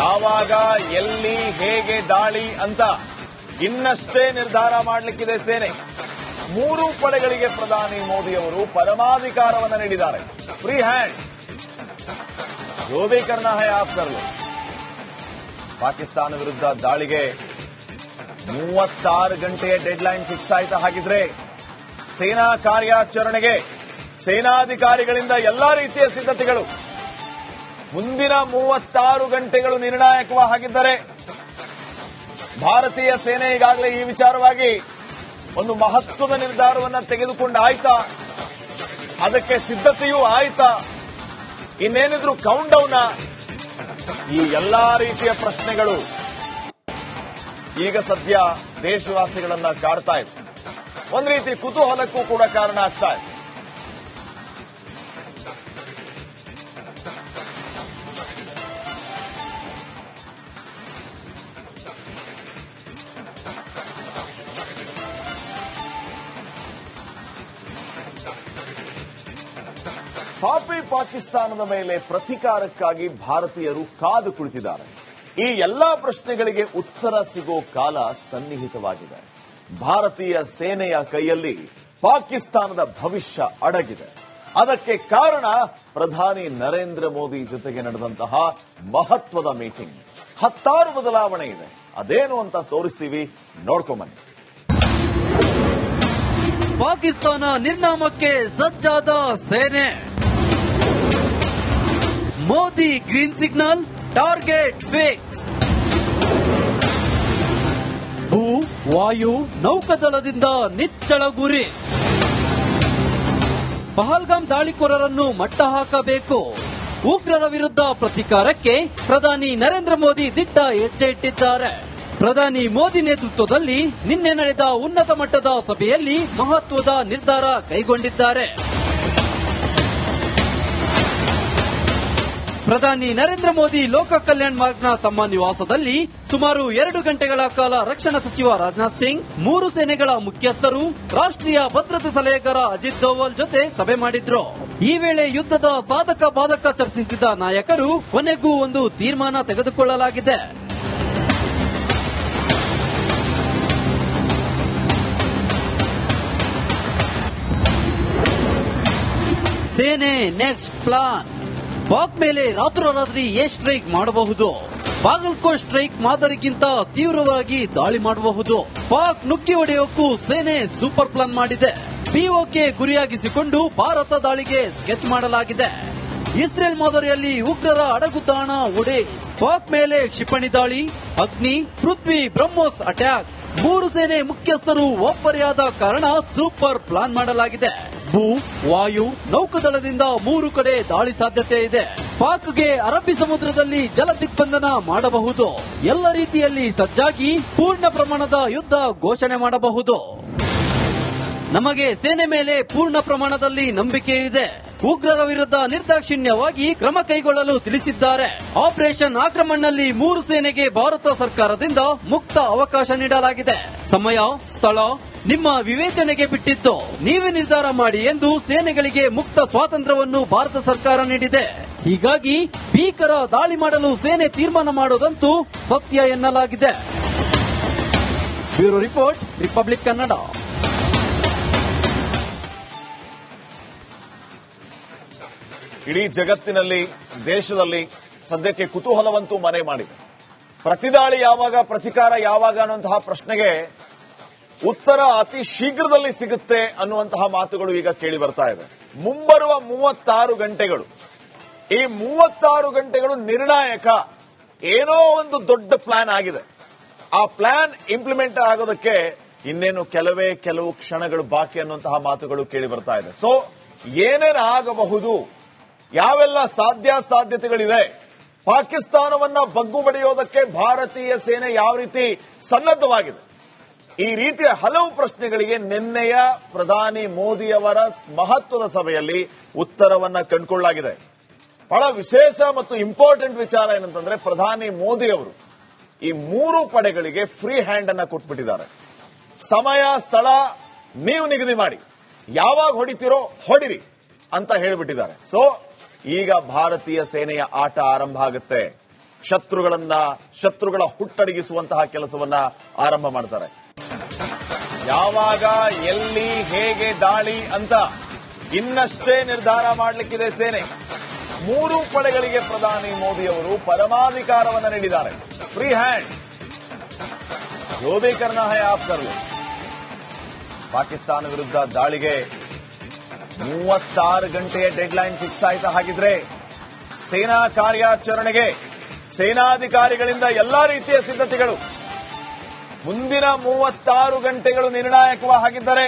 ಯಾವಾಗ ಎಲ್ಲಿ ಹೇಗೆ ದಾಳಿ ಅಂತ ಇನ್ನಷ್ಟೇ ನಿರ್ಧಾರ ಮಾಡಲಿಕ್ಕಿದೆ ಸೇನೆ. 3 ಪಡೆಗಳಿಗೆ ಪ್ರಧಾನಿ ಮೋದಿ ಅವರು ಪರಮಾಧಿಕಾರವನ್ನು ನೀಡಿದ್ದಾರೆ. ಫ್ರೀ ಹ್ಯಾಂಡ್, जो भी करना है आप कर लो. ಪಾಕಿಸ್ತಾನ ವಿರುದ್ಧ ದಾಳಿಗೆ 36 ಗಂಟೆಯ ಡೆಡ್ಲೈನ್ ಫಿಕ್ಸ್ ಆಯ್ತಾ? ಹಾಗಿದ್ರೆ ಸೇನಾ ಕಾರ್ಯಾಚರಣೆಗೆ ಸೇನಾಧಿಕಾರಿಗಳಿಂದ ಎಲ್ಲಾ ರೀತಿಯ ಸಿದ್ಧತೆಗಳು. ಮುಂದಿನ 36 ಗಂಟೆಗಳು ನಿರ್ಣಾಯಕವಾಗಿದ್ದರೆ ಭಾರತೀಯ ಸೇನೆ ಈಗಾಗಲೇ ಈ ವಿಚಾರವಾಗಿ ಒಂದು ಮಹತ್ವದ ನಿರ್ಧಾರವನ್ನು ತೆಗೆದುಕೊಂಡಾಯ್ತಾ? ಅದಕ್ಕೆ ಸಿದ್ಧತೆಯೂ ಆಯ್ತಾ? ಇನ್ನೇನಿದ್ರು ಕೌಂಟ್ ಡೌನ್? ಈ ಎಲ್ಲಾ ರೀತಿಯ ಪ್ರಶ್ನೆಗಳು ಈಗ ಸದ್ಯ ದೇಶವಾಸಿಗಳನ್ನ ಕಾಡ್ತಾ ಇದೆ. ಒಂದು ರೀತಿ ಕುತೂಹಲಕ್ಕೂ ಕೂಡ ಕಾರಣ ಆಗ್ತಾ ಇದೆ. ಪಾಪಿ ಪಾಕಿಸ್ತಾನದ ಮೇಲೆ ಪ್ರತೀಕಾರಕ್ಕಾಗಿ ಭಾರತೀಯರು ಕಾದು ಕುಳಿತಿದ್ದಾರೆ. ಈ ಎಲ್ಲಾ ಪ್ರಶ್ನೆಗಳಿಗೆ ಉತ್ತರ ಸಿಗೋ ಕಾಲ ಸನ್ನಿಹಿತವಾಗಿದೆ. ಭಾರತೀಯ ಸೇನೆಯ ಕೈಯಲ್ಲಿ ಪಾಕಿಸ್ತಾನದ ಭವಿಷ್ಯ ಅಡಗಿದೆ. ಅದಕ್ಕೆ ಕಾರಣ ಪ್ರಧಾನಿ ನರೇಂದ್ರ ಮೋದಿ ಜೊತೆಗೆ ನಡೆದಂತಹ ಮಹತ್ವದ ಮೀಟಿಂಗ್. 16 ಬದಲಾವಣೆ ಇದೆ. ಅದೇನು ಅಂತ ತೋರಿಸ್ತೀವಿ, ನೋಡ್ಕೊಂಬನ್ನಿ. ಪಾಕಿಸ್ತಾನ ನಿರ್ನಾಮಕ್ಕೆ ಸಜ್ಜಾದ ಸೇನೆ. Modi green signal, target fix. ಭೂ, ವಾಯು, ನೌಕಾದಳದಿಂದ ನಿಚ್ಚಳ ಗುರಿ. ಪಹಲ್ಗಾಮ್ ದಾಳಿಕೋರರನ್ನು ಮಟ್ಟ ಹಾಕಬೇಕು. ಉಗ್ರರ ವಿರುದ್ಧ ಪ್ರತೀಕಾರಕ್ಕೆ ಪ್ರಧಾನಿ ನರೇಂದ್ರ ಮೋದಿ ದಿಟ್ಟ ಹೆಜ್ಜೆ ಇಟ್ಟಿದ್ದಾರೆ. ಪ್ರಧಾನಿ ಮೋದಿ ನೇತೃತ್ವದಲ್ಲಿ ನಿನ್ನೆ ನಡೆದ ಉನ್ನತ ಮಟ್ಟದ ಸಭೆಯಲ್ಲಿ ಮಹತ್ವದ ನಿರ್ಧಾರ ಕೈಗೊಂಡಿದ್ದಾರೆ. ಪ್ರಧಾನಿ ನರೇಂದ್ರ ಮೋದಿ ಲೋಕ ಕಲ್ಯಾಣ್ ಮಾರ್ಗ್ನ ತಮ್ಮ ನಿವಾಸದಲ್ಲಿ ಸುಮಾರು 2 ಗಂಟೆಗಳ ಕಾಲ ರಕ್ಷಣಾ ಸಚಿವ ರಾಜನಾಥ್ ಸಿಂಗ್, 3 ಸೇನೆಗಳ ಮುಖ್ಯಸ್ಥರು, ರಾಷ್ಟ್ರೀಯ ಭದ್ರತೆ ಸಲಹೆಗಾರ ಅಜಿತ್ ದೋವಲ್ ಜೊತೆ ಸಭೆ ಮಾಡಿದ್ರು. ಈ ವೇಳೆ ಯುದ್ಧದ ಸಾಧಕ ಬಾಧಕ ಚರ್ಚಿಸಿದ ನಾಯಕರು ಕೊನೆಗೂ ಒಂದು ತೀರ್ಮಾನ ತೆಗೆದುಕೊಳ್ಳಲಾಗಿದೆ. ಸೇನೆ ನೆಕ್ಸ್ಟ್ ಪ್ಲಾನ್. ಪಾಕ್ ಮೇಲೆ ರಾತ್ರೋರಾತ್ರಿ ಏರ್ ಸ್ಟ್ರೈಕ್ ಮಾಡಬಹುದು. ಬಾಗಲ್ಕೋಟ್ ಸ್ಟ್ರೈಕ್ ಮಾದರಿಗಿಂತ ತೀವ್ರವಾಗಿ ದಾಳಿ ಮಾಡಬಹುದು. ಪಾಕ್ ನುಕ್ಕಿ ಹೊಡೆಯೋಕ್ಕೂ ಸೇನೆ ಸೂಪರ್ ಪ್ಲಾನ್ ಮಾಡಿದೆ. ಪಿಒಕೆ ಗುರಿಯಾಗಿಸಿಕೊಂಡು ಭಾರತ ದಾಳಿಗೆ ಸ್ಕೆಚ್ ಮಾಡಲಾಗಿದೆ. ಇಸ್ರೇಲ್ ಮಾದರಿಯಲ್ಲಿ ಉಗ್ರರ ಅಡಗುತಾಣ ಉಡೆ. ಪಾಕ್ ಮೇಲೆ ಕ್ಷಿಪಣಿ ದಾಳಿ, ಅಗ್ನಿ, ಪೃಥ್ವಿ, ಬ್ರಹ್ಮೋಸ್ ಅಟ್ಯಾಕ್. 3 ಸೇನೆ ಮುಖ್ಯಸ್ಥರು ಒಬ್ಬರಿಯಾದ ಕಾರಣ ಸೂಪರ್ ಪ್ಲಾನ್ ಮಾಡಲಾಗಿದೆ. ಭೂ, ವಾಯು, ನೌಕಾದಳದಿಂದ 3 ಕಡೆ ದಾಳಿ ಸಾಧ್ಯತೆ ಇದೆ. ಪಾಕ್ಗೆ ಅರಬ್ಬಿ ಸಮುದ್ರದಲ್ಲಿ ಜಲ ದಿಗ್ಬಂಧನ ಮಾಡಬಹುದು. ಎಲ್ಲ ರೀತಿಯಲ್ಲಿ ಸಜ್ಜಾಗಿ ಪೂರ್ಣ ಪ್ರಮಾಣದ ಯುದ್ಧ ಘೋಷಣೆ ಮಾಡಬಹುದು. ನಮಗೆ ಸೇನೆ ಮೇಲೆ ಪೂರ್ಣ ಪ್ರಮಾಣದಲ್ಲಿ ನಂಬಿಕೆ ಇದೆ. ಉಗ್ರರ ವಿರುದ್ಧ ನಿರ್ದಾಕ್ಷಿಣ್ಯವಾಗಿ ಕ್ರಮ ಕೈಗೊಳ್ಳಲು ತಿಳಿಸಿದ್ದಾರೆ. ಆಪರೇಷನ್ ಆಕ್ರಮಣದಲ್ಲಿ 3 ಸೇನೆಗೆ ಭಾರತ ಸರ್ಕಾರದಿಂದ ಮುಕ್ತ ಅವಕಾಶ ನೀಡಲಾಗಿದೆ. ಸಮಯ, ಸ್ಥಳ ನಿಮ್ಮ ವಿವೇಚನೆಗೆ ಬಿಟ್ಟಿದ್ದು. ನೀವೇ ನಿರ್ಧಾರ ಮಾಡಿ ಎಂದು ಸೇನೆಗಳಿಗೆ ಮುಕ್ತ ಸ್ವಾತಂತ್ರ್ಯವನ್ನು ಭಾರತ ಸರ್ಕಾರ ನೀಡಿದೆ. ಹೀಗಾಗಿ ಭೀಕರ ದಾಳಿ ಮಾಡಲು ಸೇನೆ ತೀರ್ಮಾನ ಮಾಡೋದಂತೂ ಸತ್ಯ ಎನ್ನಲಾಗಿದೆ. Bureau report, republic Kannada. ಇಡೀ ಜಗತ್ತಿನಲ್ಲಿ, ದೇಶದಲ್ಲಿ ಸದ್ಯಕ್ಕೆ ಕುತೂಹಲವಂತೂ ಮನೆ ಮಾಡಿದೆ. ಪ್ರತಿದಾಳಿ ಯಾವಾಗ, ಪ್ರತಿಕಾರ ಯಾವಾಗ ಅನ್ನುವಂತಹ ಪ್ರಶ್ನೆಗೆ ಉತ್ತರ ಅತಿ ಶೀಘ್ರದಲ್ಲಿ ಸಿಗುತ್ತೆ ಅನ್ನುವಂತಹ ಮಾತುಗಳು ಈಗ ಕೇಳಿ ಬರ್ತಾ ಇದೆ. ಮುಂಬರುವ 36 ಗಂಟೆಗಳು, ಈ 36 ಗಂಟೆಗಳು ನಿರ್ಣಾಯಕ. ಏನೋ ಒಂದು ದೊಡ್ಡ ಪ್ಲಾನ್ ಆಗಿದೆ. ಆ ಪ್ಲಾನ್ ಇಂಪ್ಲಿಮೆಂಟ್ ಆಗೋದಕ್ಕೆ ಇನ್ನೇನು ಕೆಲವು ಕ್ಷಣಗಳು ಬಾಕಿ ಅನ್ನುವಂತಹ ಮಾತುಗಳು ಕೇಳಿ ಬರ್ತಾ ಇದೆ. ಸೊ ಏನೇನು ಆಗಬಹುದು, ಯಾವೆಲ್ಲ ಸಾಧ್ಯತೆಗಳಿದೆ, ಪಾಕಿಸ್ತಾನವನ್ನ ಬಗ್ಗು ಬಡಿಯೋದಕ್ಕೆ ಭಾರತೀಯ ಸೇನೆ ಯಾವ ರೀತಿ ಸನ್ನದ್ಧವಾಗಿದೆ, ಈ ರೀತಿಯ ಹಲವು ಪ್ರಶ್ನೆಗಳಿಗೆ ನಿನ್ನೆಯ ಪ್ರಧಾನಿ ಮೋದಿಯವರ ಮಹತ್ವದ ಸಭೆಯಲ್ಲಿ ಉತ್ತರವನ್ನ ಕಂಡುಕೊಳ್ಳಲಾಗಿದೆ. ಬಹಳ ವಿಶೇಷ ಮತ್ತು ಇಂಪಾರ್ಟೆಂಟ್ ವಿಚಾರ ಏನಂತಂದ್ರೆ, ಪ್ರಧಾನಿ ಮೋದಿ ಅವರು ಈ 3 ಪಡೆಗಳಿಗೆ ಫ್ರೀ ಹ್ಯಾಂಡ್ ಅನ್ನ ಕೊಟ್ಬಿಟ್ಟಿದ್ದಾರೆ. ಸಮಯ, ಸ್ಥಳ ನೀವು ನಿಗದಿ ಮಾಡಿ, ಯಾವಾಗ ಹೊಡಿತೀರೋ ಹೊಡಿರಿ ಅಂತ ಹೇಳಿಬಿಟ್ಟಿದ್ದಾರೆ. ಸೊ ಈಗ ಭಾರತೀಯ ಸೇನೆಯ ಆಟ ಆರಂಭ ಆಗುತ್ತೆ. ಶತ್ರುಗಳ ಹುಟ್ಟಡಗಿಸುವಂತಹ ಕೆಲಸವನ್ನ ಆರಂಭ ಮಾಡ್ತಾರೆ. ಯಾವಾಗ, ಎಲ್ಲಿ, ಹೇಗೆ ದಾಳಿ ಅಂತ ಇನ್ನಷ್ಟೇ ನಿರ್ಧಾರ ಮಾಡಲಿಕ್ಕಿದೆ ಸೇನೆ. 3 ಪಡೆಗಳಿಗೆ ಪ್ರಧಾನಿ ಮೋದಿ ಅವರು ಪರಮಾಧಿಕಾರವನ್ನು ನೀಡಿದ್ದಾರೆ. ಫ್ರೀ ಹ್ಯಾಂಡ್, जो भी करना है आप कर लो. ಪಾಕಿಸ್ತಾನ ವಿರುದ್ಧ ದಾಳಿಗೆ 36 ಗಂಟೆಯ ಡೆಡ್ಲೈನ್ ಫಿಕ್ಸ್ ಆಯ್ತಾ? ಹಾಗಿದ್ರೆ ಸೇನಾ ಕಾರ್ಯಾಚರಣೆಗೆ ಸೇನಾಧಿಕಾರಿಗಳಿಂದ ಎಲ್ಲಾ ರೀತಿಯ ಸಿದ್ಧತೆಗಳು. ಮುಂದಿನ 36 ಗಂಟೆಗಳು ನಿರ್ಣಾಯಕವಾಗಿದ್ದರೆ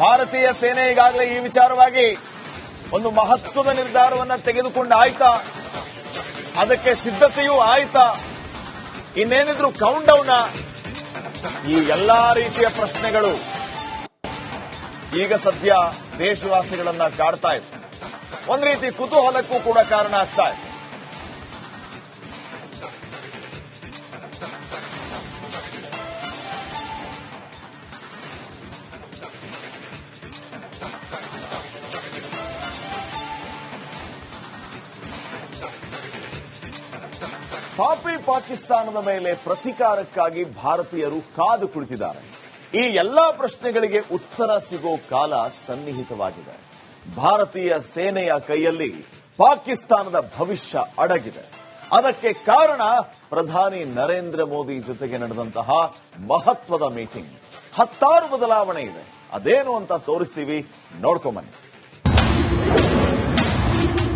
ಭಾರತೀಯ ಸೇನೆ ಈಗಾಗಲೇ ಈ ವಿಚಾರವಾಗಿ ಒಂದು ಮಹತ್ವದ ನಿರ್ಧಾರವನ್ನು ತೆಗೆದುಕೊಂಡು ಆಯ್ತಾ? ಅದಕ್ಕೆ ಸಿದ್ಧತೆಯೂ ಆಯ್ತಾ? ಇನ್ನೇನಿದ್ರು ಕೌಂಟ್ ಡೌನ್? ಈ ಎಲ್ಲಾ ರೀತಿಯ ಪ್ರಶ್ನೆಗಳು ಈಗ ಸದ್ಯ ದೇಶವಾಸಿಗಳನ್ನ ಕಾಡ್ತಾ ಇದೆ. ಒಂದು ರೀತಿ ಕುತೂಹಲಕ್ಕೂ ಕೂಡ ಕಾರಣ ಆಗ್ತಾ ಇದೆ. ಪಾಪಿ ಪಾಕಿಸ್ತಾನದ ಮೇಲೆ ಪ್ರತೀಕಾರಕ್ಕಾಗಿ ಭಾರತೀಯರು ಕಾದು ಕುಳಿತಿದ್ದಾರೆ. ಈ ಎಲ್ಲಾ ಪ್ರಶ್ನೆಗಳಿಗೆ ಉತ್ತರ ಸಿಗೋ ಕಾಲ ಸನ್ನಿಹಿತವಾಗಿದೆ. ಭಾರತೀಯ ಸೇನೆಯ ಕೈಯಲ್ಲಿ ಪಾಕಿಸ್ತಾನದ ಭವಿಷ್ಯ ಅಡಗಿದೆ. ಅದಕ್ಕೆ ಕಾರಣ ಪ್ರಧಾನಿ ನರೇಂದ್ರ ಮೋದಿ ಜೊತೆಗೆ ನಡೆದಂತಹ ಮಹತ್ವದ ಮೀಟಿಂಗ್. 16 ಬದಲಾವಣೆ ಇದೆ. ಅದೇನು ಅಂತ ತೋರಿಸ್ತೀವಿ, ನೋಡ್ಕೊಂಬನ್ನಿ.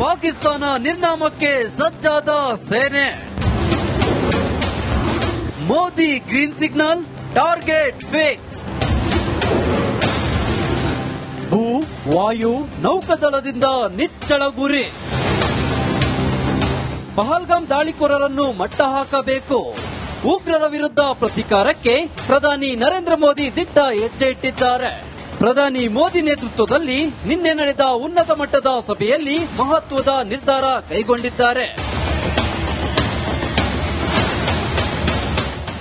ಪಾಕಿಸ್ತಾನ ನಿರ್ನಾಮಕ್ಕೆ ಸಜ್ಜಾದ ಸೇನೆ. Modi green signal, target fix. ಭೂ, ವಾಯು, ನೌಕಾದಳದಿಂದ ನಿಚ್ಚಳ ಗುರಿ. ಪಹಲ್ಗಾಮ್ ದಾಳಿಕೋರರನ್ನು ಮಟ್ಟ ಹಾಕಬೇಕು. ಉಗ್ರರ ವಿರುದ್ಧ ಪ್ರತೀಕಾರಕ್ಕೆ ಪ್ರಧಾನಿ ನರೇಂದ್ರ ಮೋದಿ ದಿಟ್ಟ ಹೆಜ್ಜೆ ಇಟ್ಟಿದ್ದಾರೆ. ಪ್ರಧಾನಿ ಮೋದಿ ನೇತೃತ್ವದಲ್ಲಿ ನಿನ್ನೆ ನಡೆದ ಉನ್ನತ ಮಟ್ಟದ ಸಭೆಯಲ್ಲಿ ಮಹತ್ವದ ನಿರ್ಧಾರ ಕೈಗೊಂಡಿದ್ದಾರೆ.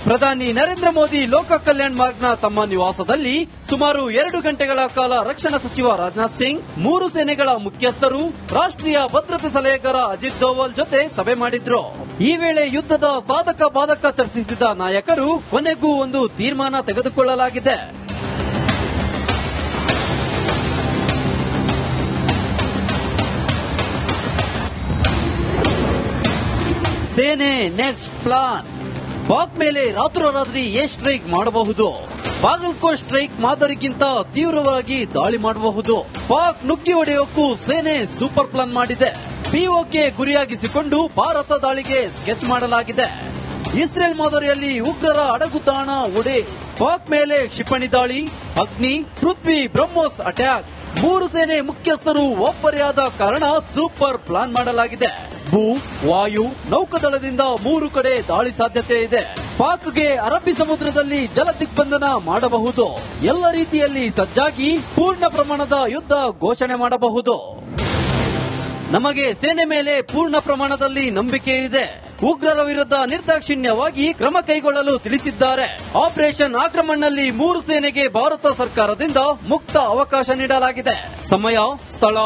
ಪ್ರಧಾನಿ ನರೇಂದ್ರ ಮೋದಿ ಲೋಕ ಕಲ್ಯಾಣ್ ಮಾರ್ಗ್ನ ತಮ್ಮ ನಿವಾಸದಲ್ಲಿ ಸುಮಾರು 2 ಗಂಟೆಗಳ ಕಾಲ ರಕ್ಷಣಾ ಸಚಿವ ರಾಜನಾಥ್ ಸಿಂಗ್, 3 ಸೇನೆಗಳ ಮುಖ್ಯಸ್ಥರು, ರಾಷ್ಟ್ರೀಯ ಭದ್ರತೆ ಸಲಹೆಗಾರ ಅಜಿತ್ ದೋವಲ್ ಜೊತೆ ಸಭೆ ಮಾಡಿದ್ರು. ಈ ವೇಳೆ ಯುದ್ಧದ ಸಾಧಕ ಬಾಧಕ ಚರ್ಚಿಸಿದ ನಾಯಕರು ಕೊನೆಗೂ ಒಂದು ತೀರ್ಮಾನ ತೆಗೆದುಕೊಳ್ಳಲಾಗಿದೆ. ಸೇನೆ ನೆಕ್ಸ್ಟ್ ಪ್ಲಾನ್. ಪಾಕ್ ಮೇಲೆ ರಾತ್ರೋರಾತ್ರಿ ಏರ್ ಸ್ಟ್ರೈಕ್ ಮಾಡಬಹುದು. ಬಾಗಲ್ಕೋಟ್ ಸ್ಟ್ರೈಕ್ ಮಾದರಿಗಿಂತ ತೀವ್ರವಾಗಿ ದಾಳಿ ಮಾಡಬಹುದು. ಪಾಕ್ ನುಗ್ಗಿ ಹೊಡೆಯೋಕ್ಕೂ ಸೇನೆ ಸೂಪರ್ ಪ್ಲಾನ್ ಮಾಡಿದೆ. ಪಿಒಕೆ ಗುರಿಯಾಗಿಸಿಕೊಂಡು ಭಾರತ ದಾಳಿಗೆ ಸ್ಕೆಚ್ ಮಾಡಲಾಗಿದೆ. ಇಸ್ರೇಲ್ ಮಾದರಿಯಲ್ಲಿ ಉಗ್ರರ ಅಡಗುತಾಣ ಉಡೆ. ಪಾಕ್ ಮೇಲೆ ಕ್ಷಿಪಣಿ ದಾಳಿ, ಅಗ್ನಿ, ಪೃಥ್ವಿ, ಬ್ರಹ್ಮೋಸ್ ಅಟ್ಯಾಕ್. 3 ಸೇನೆ ಮುಖ್ಯಸ್ಥರು ಒಬ್ಬರೇ ಆದ ಕಾರಣ ಸೂಪರ್ ಪ್ಲಾನ್ ಮಾಡಲಾಗಿದೆ. ಭೂ, ವಾಯು, ನೌಕಾದಳದಿಂದ 3 ಕಡೆ ದಾಳಿ ಸಾಧ್ಯತೆ ಇದೆ. ಪಾಕ್ಗೆ ಅರಬ್ಬಿ ಸಮುದ್ರದಲ್ಲಿ ಜಲ ದಿಗ್ಬಂಧನ ಮಾಡಬಹುದು. ಎಲ್ಲ ರೀತಿಯಲ್ಲಿ ಸಜ್ಜಾಗಿ ಪೂರ್ಣ ಪ್ರಮಾಣದ ಯುದ್ಧ ಘೋಷಣೆ ಮಾಡಬಹುದು. ನಮಗೆ ಸೇನೆ ಮೇಲೆ ಪೂರ್ಣ ಪ್ರಮಾಣದಲ್ಲಿ ನಂಬಿಕೆ ಇದೆ. ಉಗ್ರರ ವಿರುದ್ಧ ನಿರ್ದಾಕ್ಷಿಣ್ಯವಾಗಿ ಕ್ರಮ ಕೈಗೊಳ್ಳಲು ತಿಳಿಸಿದ್ದಾರೆ. ಆಪರೇಷನ್ ಆಕ್ರಮಣದಲ್ಲಿ 3 ಸೇನೆಗೆ ಭಾರತ ಸರ್ಕಾರದಿಂದ ಮುಕ್ತ ಅವಕಾಶ ನೀಡಲಾಗಿದೆ. ಸಮಯ, ಸ್ಥಳ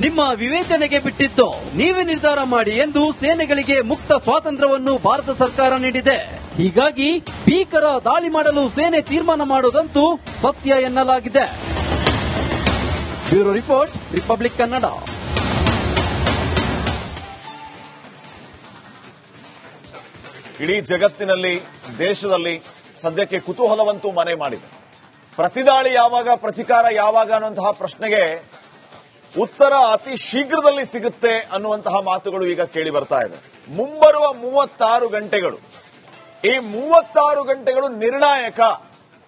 ನಿಮ್ಮ ವಿವೇಚನೆಗೆ ಬಿಟ್ಟಿದ್ದು. ನೀವೇ ನಿರ್ಧಾರ ಮಾಡಿ ಎಂದು ಸೇನೆಗಳಿಗೆ ಮುಕ್ತ ಸ್ವಾತಂತ್ರ್ಯವನ್ನು ಭಾರತ ಸರ್ಕಾರ ನೀಡಿದೆ. ಹೀಗಾಗಿ ಭೀಕರ ದಾಳಿ ಮಾಡಲು ಸೇನೆ ತೀರ್ಮಾನ ಮಾಡುವುದಂತೂ ಸತ್ಯ ಎನ್ನಲಾಗಿದೆ. Bureau report, republic Kannada. ಇಡೀ ಜಗತ್ತಿನಲ್ಲಿ, ದೇಶದಲ್ಲಿ ಸದ್ಯಕ್ಕೆ ಕುತೂಹಲವಂತೂ ಮನೆ ಮಾಡಿದೆ. ಪ್ರತಿದಾಳಿ ಯಾವಾಗ, ಪ್ರತೀಕಾರ ಯಾವಾಗ ಅನ್ನುವಂತಹ ಪ್ರಶ್ನೆಗೆ ಉತ್ತರ ಅತಿ ಶೀಘ್ರದಲ್ಲಿ ಸಿಗುತ್ತೆ ಅನ್ನುವಂತಹ ಮಾತುಗಳು ಈಗ ಕೇಳಿ ಬರ್ತಾ ಇದೆ. ಮುಂಬರುವ 36 ಗಂಟೆಗಳು, ಈ 36 ಗಂಟೆಗಳು ನಿರ್ಣಾಯಕ.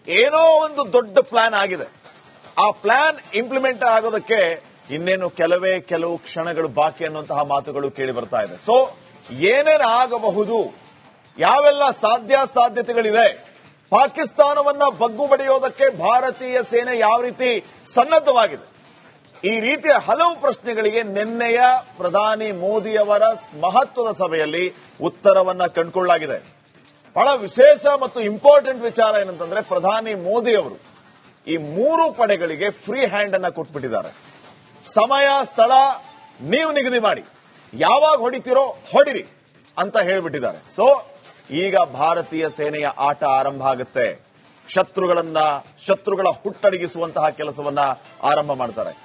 ಏನೋ ಒಂದು ದೊಡ್ಡ ಪ್ಲಾನ್ ಆಗಿದೆ. ಆ ಪ್ಲಾನ್ ಇಂಪ್ಲಿಮೆಂಟ್ ಆಗೋದಕ್ಕೆ ಇನ್ನೇನು ಕೆಲವು ಕ್ಷಣಗಳು ಬಾಕಿ ಅನ್ನುವಂತಹ ಮಾತುಗಳು ಕೇಳಿ ಬರ್ತಾ ಇದೆ. ಸೊ ಏನೇನು ಆಗಬಹುದು, ಯಾವೆಲ್ಲ ಸಾಧ್ಯತೆಗಳಿದೆ, ಪಾಕಿಸ್ತಾನವನ್ನ ಬಗ್ಗು ಬಡಿಯೋದಕ್ಕೆ ಭಾರತೀಯ ಸೇನೆ ಯಾವ ರೀತಿ ಸನ್ನದ್ಧವಾಗಿದೆ, ಈ ರೀತಿಯ ಹಲವು ಪ್ರಶ್ನೆಗಳಿಗೆ ನಿನ್ನೆಯ ಪ್ರಧಾನಿ ಮೋದಿಯವರ ಮಹತ್ವದ ಸಭೆಯಲ್ಲಿ ಉತ್ತರವನ್ನ ಕಂಡುಕೊಳ್ಳಲಾಗಿದೆ. ಬಹಳ ವಿಶೇಷ ಮತ್ತು ಇಂಪಾರ್ಟೆಂಟ್ ವಿಚಾರ ಏನಂತಂದ್ರೆ, ಪ್ರಧಾನಿ ಮೋದಿ ಅವರು ಈ 3 ಪಡೆಗಳಿಗೆ ಫ್ರೀ ಹ್ಯಾಂಡ್ ಅನ್ನ ಕೊಟ್ಬಿಟ್ಟಿದ್ದಾರೆ. ಸಮಯ, ಸ್ಥಳ ನೀವು ನಿಗದಿ ಮಾಡಿ, ಯಾವಾಗ ಹೊಡಿತೀರೋ ಹೊಡಿರಿ, ಅಂತ ಹೇಳ್ಬಿಟ್ಟಿದ್ದಾರೆ. ಸೊ ಈಗ ಭಾರತೀಯ ಸೇನೆಯ ಆಟ ಆರಂಭ ಆಗುತ್ತೆ. ಶತ್ರುಗಳ ಹುಟ್ಟಡಗಿಸುವಂತಹ ಕೆಲಸವನ್ನ ಆರಂಭ ಮಾಡ್ತಾರೆ.